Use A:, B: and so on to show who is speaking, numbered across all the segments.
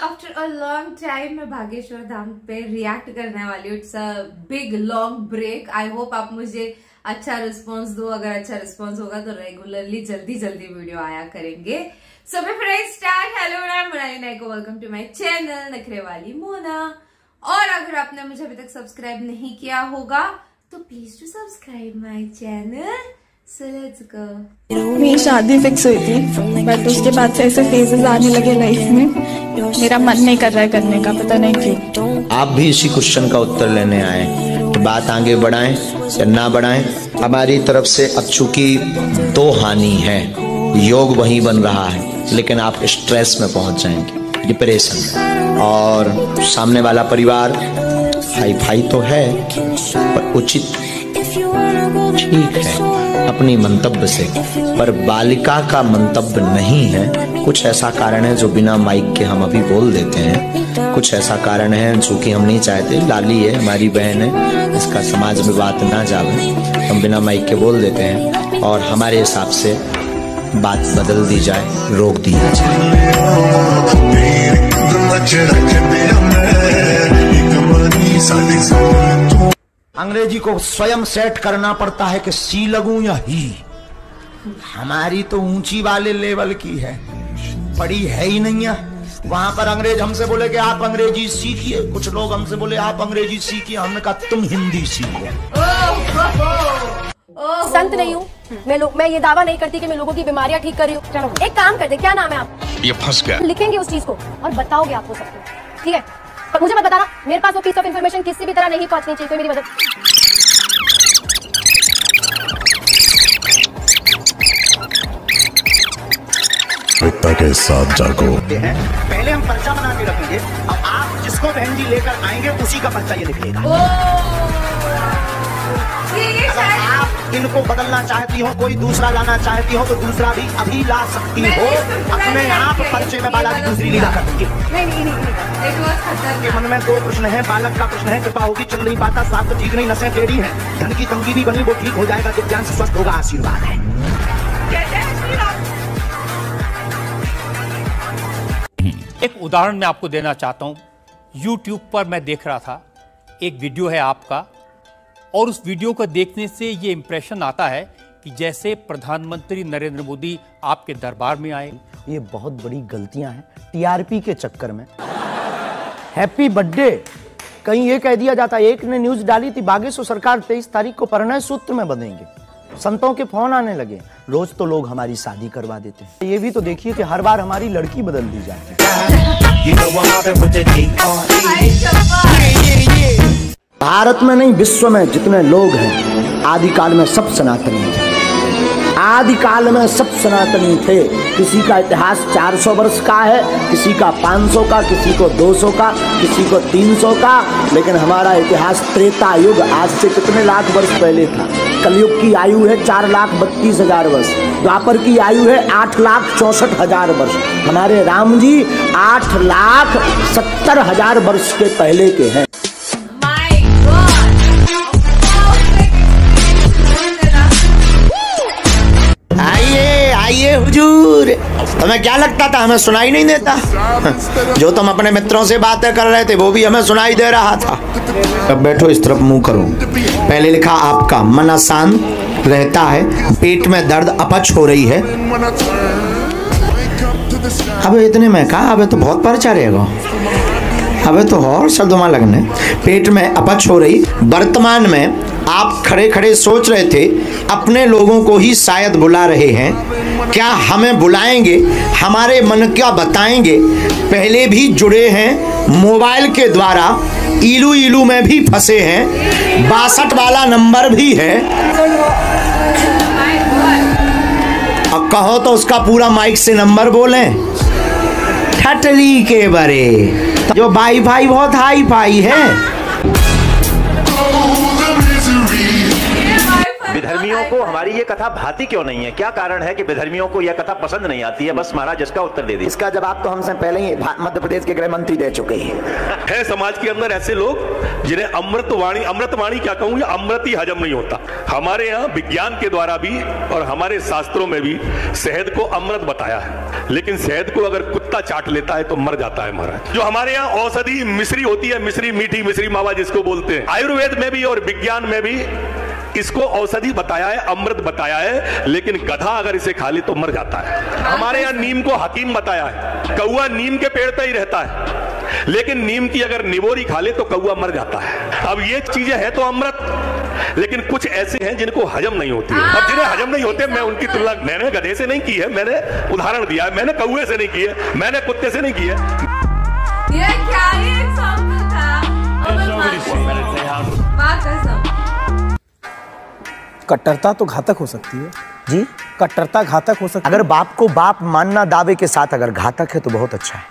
A: After a long time मैं बागेश्वर धाम पे react करने वाली हूँ। It's a big long break. I hope आप मुझे अच्छा रिस्पॉन्स दो। अगर अच्छा रिस्पॉन्स होगा तो रेगुलरली जल्दी वीडियो आया करेंगे। So my friends start. Hello मैं Monali Nayko, welcome to my channel Nakhre Wali Mona. और अगर आपने मुझे अभी तक सब्सक्राइब नहीं किया होगा तो please to subscribe my channel. So let's go।
B: मेरी शादी फिक्स हुई थी बट उसके बाद से ऐसे फेजेस आने लगे लाइफ में। मेरा मन नहीं कर रहा है करने का, पता नहीं क्यों।
C: आप भी इसी क्वेश्चन का उत्तर लेने आए तो बात आगे बढ़ाएं या ना बढ़ाएं, हमारी तरफ से अब चूंकि दो हानि है, योग वही बन रहा है लेकिन आप स्ट्रेस में पहुंच जाएंगे, डिप्रेशन। और सामने वाला परिवार हाई फाई तो है पर उचित ठीक है अपनी मंतव्य से, पर बालिका का मंतव्य नहीं है। कुछ ऐसा कारण है जो बिना माइक के हम अभी बोल देते हैं, कुछ ऐसा कारण है जो कि हम नहीं चाहते। लाली है, हमारी बहन है, इसका समाज में बात ना जावे, हम बिना माइक के बोल देते हैं और हमारे हिसाब से बात बदल दी जाए, रोक दिया जाए। अंग्रेजी को स्वयं सेट करना पड़ता है कि सी लगूं या ही। हमारी तो ऊंची वाले लेवल की है, पड़ी है ही नहीं है। वहां पर अंग्रेज हमसे बोले कि आप अंग्रेजी सीखिए, कुछ लोग हमसे बोले आप अंग्रेजी सीखिए, हमने कहा तुम हिंदी सीखो।
D: संत नहीं हूँ मैं ये दावा नहीं करती कि मैं लोगों की बीमारियां ठीक कर रही हूँ। चलो एक काम करते, क्या नाम है आप?
C: ये फंस गया।
D: लिखेंगे उस चीज को और बताओगे आपको सबको, ठीक है? पर मुझे मत बताना, मेरे पास वो पीस ऑफ इन्फॉर्मेशन किसी भी तरह नहीं पहुंचनी चाहिए। कोई मेरी मदद।
E: के साथ जागो।
C: पहले हम पर्चा बना के रखेंगे, अब आप जिसको बहन जी लेकर आएंगे उसी का पर्चा ये निकलेगा। अगर आप इनको बदलना चाहती हो, कोई दूसरा लाना चाहती हो तो दूसरा भी अभी ला सकती हो। अपने आप पर्चे में बाला की दूसरी लीला कर देंगे। मन में दो प्रश्न है, बालक का प्रश्न है, कृपा होगी चल नहीं पाता, स्वास्थ्य ठीक नहीं, नसें टेढ़ी है, धन की तंगी भी बनी वो ठीक हो जाएगा, दिव्यांग से स्वस्थ होगा, आशीर्वाद है।
F: एक उदाहरण मैं आपको देना चाहता हूं। YouTube पर मैं देख रहा था, एक वीडियो है आपका, और उस वीडियो को देखने से ये इंप्रेशन आता है कि जैसे प्रधानमंत्री नरेंद्र मोदी आपके दरबार में आए।
C: ये बहुत बड़ी गलतियां हैं टीआरपी के चक्कर में। हैप्पी बर्थडे कहीं ये कह दिया जाता है, एक ने न्यूज डाली थी बागेश्वर सरकार 23 तारीख को परिणय सूत्र में बंधेंगे। संतों के फोन आने लगे, रोज तो लोग हमारी शादी करवा देते हैं। ये भी तो देखिए कि हर बार हमारी लड़की बदल दी जाती है। भारत में नहीं विश्व में जितने लोग हैं आदिकाल में सब सनातनी थे। आदिकाल में सब सनातनी थे। किसी का इतिहास 400 वर्ष का है, किसी का 500 का, किसी को 200 का, किसी को 300 का, लेकिन हमारा इतिहास त्रेता युग, आज से कितने लाख वर्ष पहले था। कलयुग की आयु है 4,32,000 वर्ष, द्वापर की आयु है 8,64,000 वर्ष, हमारे राम जी 8,70,000 वर्ष के पहले के हैं। आइए हुजूर। तुम्हें क्या लगता था हमें सुनाई नहीं देता? जो तुम अपने मित्रों से बातें कर रहे थे वो भी हमें सुनाई दे रहा था। अब बैठो, इस तरफ मुंह करो। पहले लिखा आपका मन अशांत रहता है, पेट में दर्द, अपच हो रही है। अब इतने में कहा, अब तो बहुत पर्चा रहेगा, अब तो और शब्दों लगने। पेट में अपच हो रही। वर्तमान में आप खड़े खड़े सोच रहे थे अपने लोगों को ही शायद बुला रहे हैं, क्या हमें बुलाएंगे, हमारे मन क्या बताएंगे। पहले भी जुड़े हैं मोबाइल के द्वारा, इलू इलू में भी फंसे हैं, 62 वाला नंबर भी है। अब कहो तो उसका पूरा माइक से नंबर बोलें। ठटली के बरे जो वाईफाई बहुत हाई फाई है।
G: विधर्मियों को हमारी ये कथा भाती क्यों नहीं है? क्या कारण है कि विधर्मियों को यह कथा पसंद नहीं आती है? बस महाराज इसका उत्तर दे दीजिए।
C: इसका जवाब तो हमसे पहले ही मध्य प्रदेश के गृह मंत्री दे चुके हैं।
H: है समाज के अंदर ऐसे लोग जिन्हें अमृतवाणी क्या कहूं, या अमृत ही हजम नहीं होता। हमारे यहाँ विज्ञान के द्वारा भी और हमारे शास्त्रों में भी शहद को अमृत बताया है, लेकिन शहद को अगर कुत्ता चाट लेता है तो मर जाता है महाराज। जो हमारे यहाँ औषधि मिश्री होती है, मिश्री मीठी मिश्री मावा जिसको बोलते हैं, आयुर्वेद में भी और विज्ञान में भी इसको औषधि बताया है, अमृत बताया है, लेकिन गधा अगर इसे खा ले तो मर जाता है। हमारे यहाँ नीम को हकीम बताया है। कौआ नीम के पेड़ पे ही रहता है, लेकिन नीम की अगर निबोरी खा ले तो कौआ मर जाता है। अब ये चीजें हैं तो अमृत, लेकिन कुछ ऐसे हैं जिनको हजम नहीं होती है। अब जिन्हें हजम नहीं होते, मैं उनकी तुलना मैंने गधे से नहीं की है, मैंने उदाहरण दिया है, मैंने कौए से नहीं की है, मैंने कुत्ते से नहीं की है।
A: ये क्या एग्जांपल था?
I: कट्टरता तो घातक हो सकती है
C: जी,
I: कट्टरता घातक हो सकती है।
C: अगर बाप को बाप मानना दावे के साथ अगर घातक है तो बहुत अच्छा है।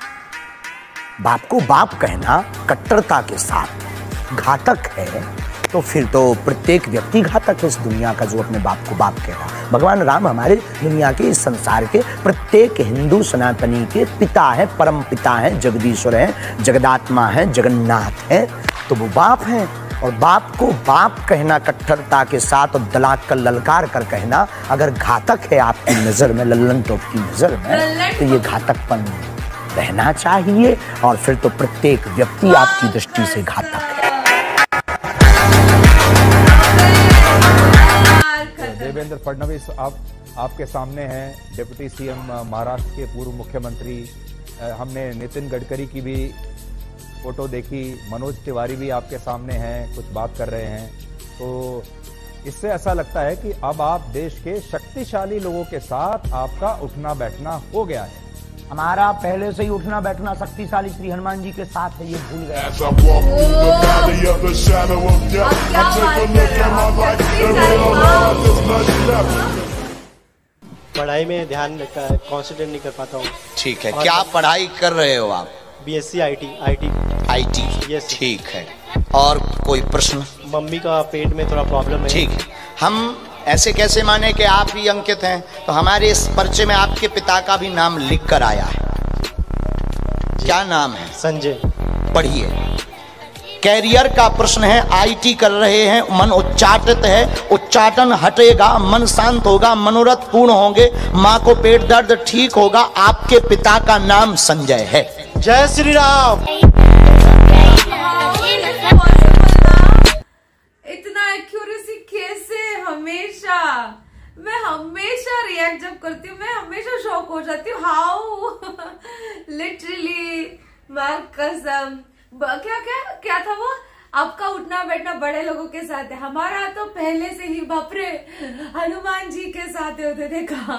C: बाप को बाप कहना कट्टरता के साथ घातक है तो फिर तो प्रत्येक व्यक्ति घातक है इस दुनिया का, जो अपने बाप को बाप कह रहा है। भगवान राम हमारे दुनिया के, इस संसार के प्रत्येक हिंदू सनातनी के पिता है, परम पिता है, जगदीश्वर है, जगदात्मा है, जगन्नाथ है, तो वो बाप है। और बाप को बाप कहना कट्टरता के साथ और दलाक का ललकार कर कहना अगर घातक है आपकी नजर में, लल्लन टॉप की नजर में, तो ये घातकपन रहना चाहिए और फिर तो प्रत्येक व्यक्ति आपकी दृष्टि से घातक है।
J: देवेंद्र फडणवीस आपके सामने हैं, डिप्टी सीएम महाराष्ट्र के पूर्व मुख्यमंत्री। हमने नितिन गडकरी की भी फोटो देखी, मनोज तिवारी भी आपके सामने हैं, कुछ बात कर रहे हैं, तो इससे ऐसा लगता है कि अब आप देश के शक्तिशाली लोगों के साथ आपका उठना बैठना हो गया है।
C: हमारा पहले से ही उठना बैठना शक्तिशाली श्री हनुमान जी के साथ है, ये भूल गए।
K: पढ़ाई में ध्यान लगता है, कॉन्सेंट्रेट नहीं कर पाता हूँ।
C: ठीक है, क्या पढ़ाई कर रहे हो आप?
K: BSc IT. यस,
C: ठीक है। और कोई प्रश्न?
K: मम्मी का पेट में थोड़ा प्रॉब्लम है।
C: ठीक है, हम ऐसे कैसे माने कि आप ही अंकित हैं? तो हमारे इस पर्चे में आपके पिता का भी नाम लिख कर आया है। क्या नाम है?
K: संजय।
C: पढ़िए। कैरियर का प्रश्न है, आईटी कर रहे हैं, मन उच्चाटित है, उच्चाटन हटेगा, मन शांत होगा, मनोरथ पूर्ण होंगे, माँ को पेट दर्द ठीक होगा। आपके पिता का नाम संजय है।
K: जय श्री राम।
A: इतना एक्यूरेसी कैसे? मैं हमेशा रिएक्ट जब करती हूँ, मैं हमेशा शॉक हो जाती हूँ। हाउ लिटरली, कसम। क्या था वो? आपका उठना बैठना बड़े लोगों के साथ है, हमारा तो पहले से ही बापरे हनुमान जी के साथ होते थे। कहा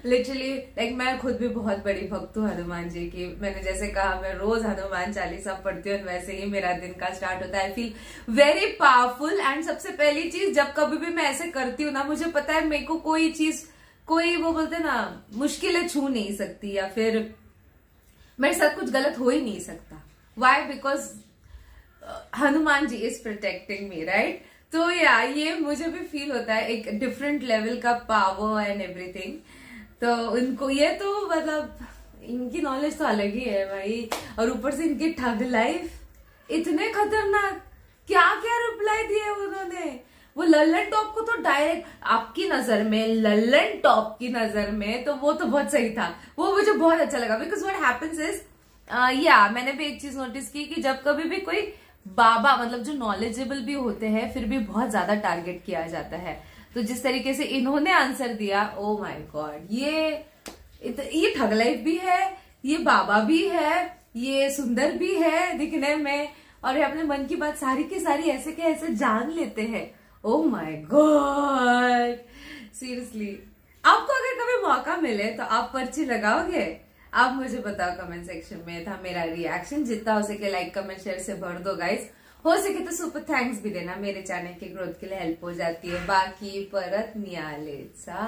A: लिटरली, लाइक मैं खुद भी बहुत बड़ी भक्त हूँ हनुमान जी की। मैंने जैसे कहा, मैं रोज हनुमान चालीसा पढ़ती हूँ, वैसे ही मेरा दिन का स्टार्ट होता है। I feel very powerful. And सबसे पहली चीज, जब कभी भी मैं ऐसे करती हूँ ना, मुझे पता है मेरे को कोई चीज, कोई वो बोलते ना, मुश्किलें छू नहीं सकती, या फिर मेरे साथ कुछ गलत हो ही नहीं सकता। Why? Because Hanuman ji is protecting me, right? तो या ये मुझे भी फील होता है, एक डिफरेंट लेवल का पावर एंड एवरीथिंग। तो उनको ये तो मतलब इनकी नॉलेज तो अलग ही है भाई। और ऊपर से इनकी ठग लाइफ इतने खतरनाक, क्या क्या रिप्लाई दिए उन्होंने। वो लल्लन टॉप को तो डायरेक्ट आपकी नजर में, लल्लन टॉप की नजर में तो वो तो बहुत सही था, वो मुझे बहुत अच्छा लगा। बिकॉज व्हाट हैपेंस इज, मैंने भी एक चीज नोटिस की कि जब कभी भी कोई बाबा, मतलब जो नॉलेजेबल भी होते हैं, फिर भी बहुत ज्यादा टारगेट किया जाता है। तो जिस तरीके से इन्होंने आंसर दिया, ओ माय गॉड, ये ठग लाइफ भी है, ये बाबा भी है, ये सुंदर भी है दिखने में, और ये अपने मन की बात सारी की सारी ऐसे के ऐसे जान लेते हैं। Oh my God, seriously. आपको अगर कभी मौका मिले तो आप पर्ची लगाओगे? आप मुझे बताओ कमेंट सेक्शन में। था मेरा रिएक्शन, जितना हो सके लाइक कमेंट शेयर से भर दो गाइस। हो सके तो सुपर थैंक्स भी देना, मेरे चैनल के ग्रोथ के लिए हेल्प हो जाती है। बाकी परत नियालेचा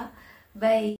A: बाय।